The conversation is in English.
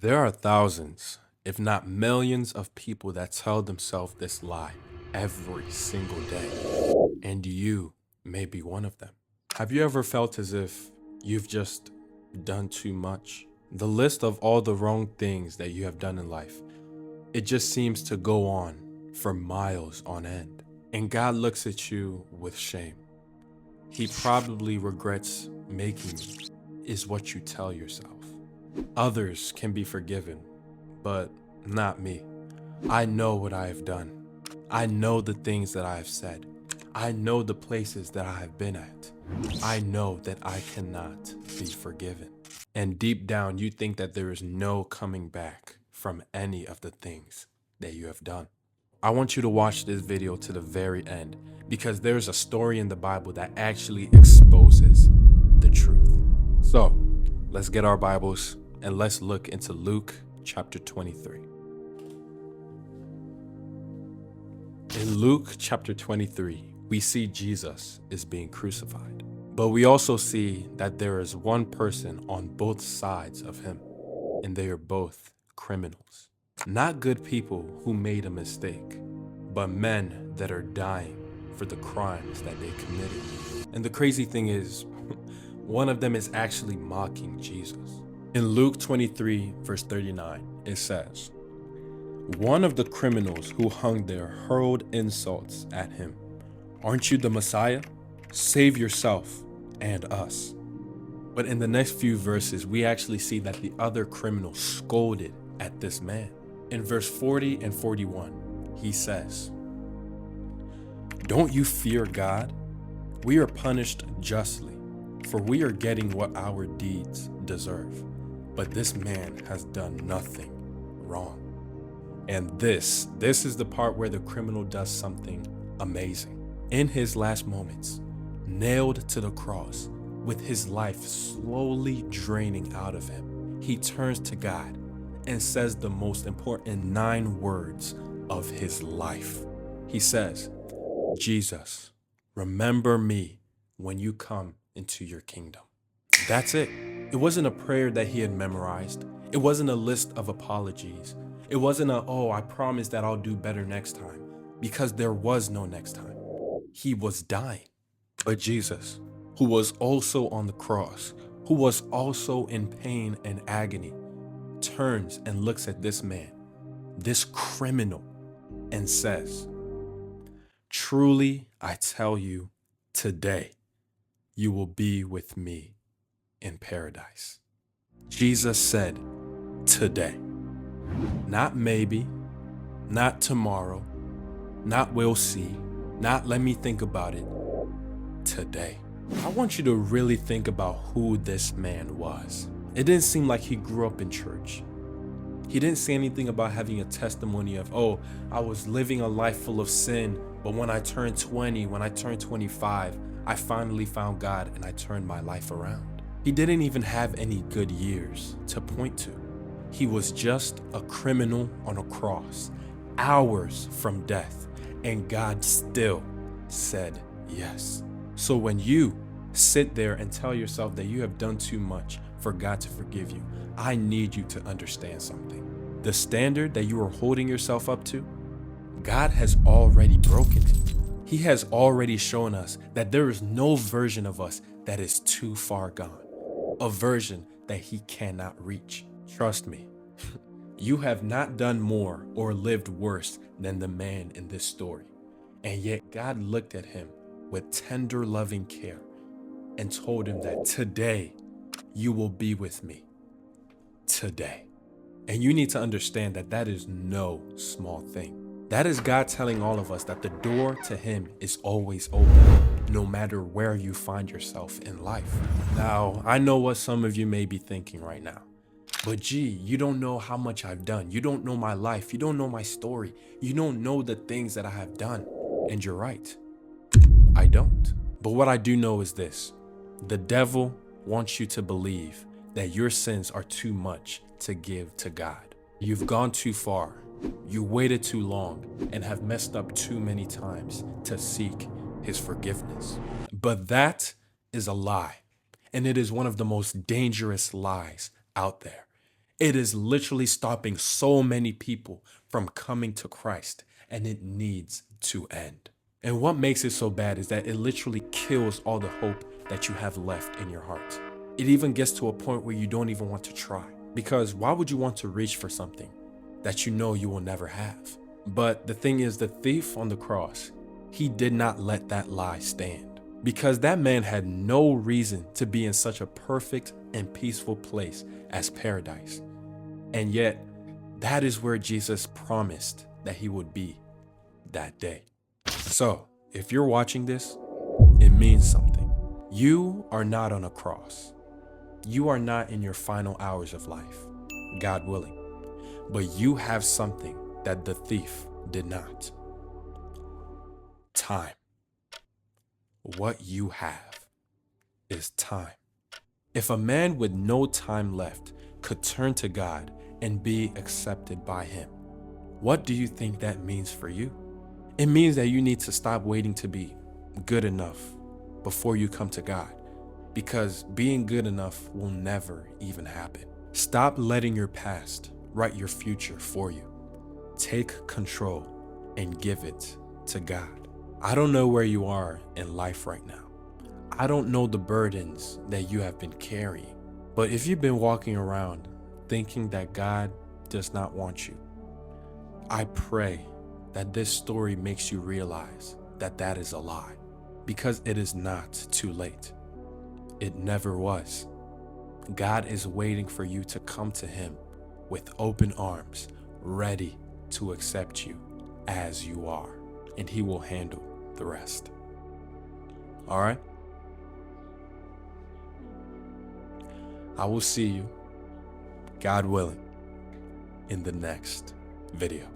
There are thousands, if not millions, of people that tell themselves this lie every single day, and you may be one of them. Have you ever felt as if you've just done too much? The list of all the wrong things that you have done in life, it just seems to go on for miles on end. And God looks at you with shame. He probably regrets making you, is what you tell yourself. Others can be forgiven, but not me. I know what I have done. I know the things that I have said. I know the places that I have been at. I know that I cannot be forgiven. And deep down, you think that there is no coming back from any of the things that you have done. I want you to watch this video to the very end because there's a story in the Bible that actually exposes the truth. So, let's get our Bibles and let's look into Luke chapter 23. In Luke chapter 23, we see Jesus is being crucified. But we also see that there is one person on both sides of him, and they are both criminals. Not good people who made a mistake, but men that are dying for the crimes that they committed. And the crazy thing is, one of them is actually mocking Jesus. In Luke 23, verse 39, it says, "One of the criminals who hung there hurled insults at him. 'Aren't you the Messiah? Save yourself and us.'" But in the next few verses, we actually see that the other criminal scolded at this man. In verse 40 and 41, he says, "Don't you fear God? We are punished justly, for we are getting what our deeds deserve. But this man has done nothing wrong." And this is the part where the criminal does something amazing. In his last moments, nailed to the cross, with his life slowly draining out of him, he turns to God and says the most important 9 words of his life. He says, "Jesus, remember me when you come into your kingdom." That's it. It wasn't a prayer that he had memorized. It wasn't a list of apologies. It wasn't I promise that I'll do better next time, because there was no next time. He was dying. But Jesus, who was also on the cross, who was also in pain and agony, turns and looks at this man, this criminal, and says, "Truly, I tell you, today you will be with me in paradise." Jesus said, today. Not maybe, not tomorrow, not we'll see, not let me think about it. Today. I want you to really think about who this man was. It didn't seem like he grew up in church. He didn't say anything about having a testimony of, I was living a life full of sin, but when I turned 20, when I turned 25, I finally found God and I turned my life around. He didn't even have any good years to point to. He was just a criminal on a cross, hours from death, and God still said yes. So when you sit there and tell yourself that you have done too much for God to forgive you, I need you to understand something. The standard that you are holding yourself up to, God has already broken it. He has already shown us that there is no version of us that is too far gone, a version that he cannot reach. Trust me, you have not done more or lived worse than the man in this story. And yet God looked at him with tender, loving care and told him that today you will be with me. Today. And you need to understand that that is no small thing. That is God telling all of us that the door to him is always open, no matter where you find yourself in life. Now, I know what some of you may be thinking right now. But gee, you don't know how much I've done. You don't know my life. You don't know my story. You don't know the things that I have done. And you're right. I don't. But what I do know is this. The devil wants you to believe that your sins are too much to give to God. You've gone too far. You waited too long and have messed up too many times to seek his forgiveness. But that is a lie. And it is one of the most dangerous lies out there. It is literally stopping so many people from coming to Christ, and it needs to end. And what makes it so bad is that it literally kills all the hope that you have left in your heart. It even gets to a point where you don't even want to try. Because why would you want to reach for something that you know you will never have? But the thing is, the thief on the cross, he did not let that lie stand. Because that man had no reason to be in such a perfect and peaceful place as paradise. And yet, that is where Jesus promised that he would be that day. So, if you're watching this, it means something. You are not on a cross. You are not in your final hours of life, God willing. But you have something that the thief did not. Time. What you have is time. If a man with no time left could turn to God and be accepted by him, what do you think that means for you? It means that you need to stop waiting to be good enough before you come to God, because being good enough will never even happen. Stop letting your past write your future for you. Take control and give it to God. I don't know where you are in life right now. I don't know the burdens that you have been carrying, but if you've been walking around thinking that God does not want you, I pray that this story makes you realize that that is a lie, because it is not too late. It never was. God is waiting for you to come to him with open arms, ready to accept you as you are, and he will handle the rest. All right? I will see you, God willing, in the next video.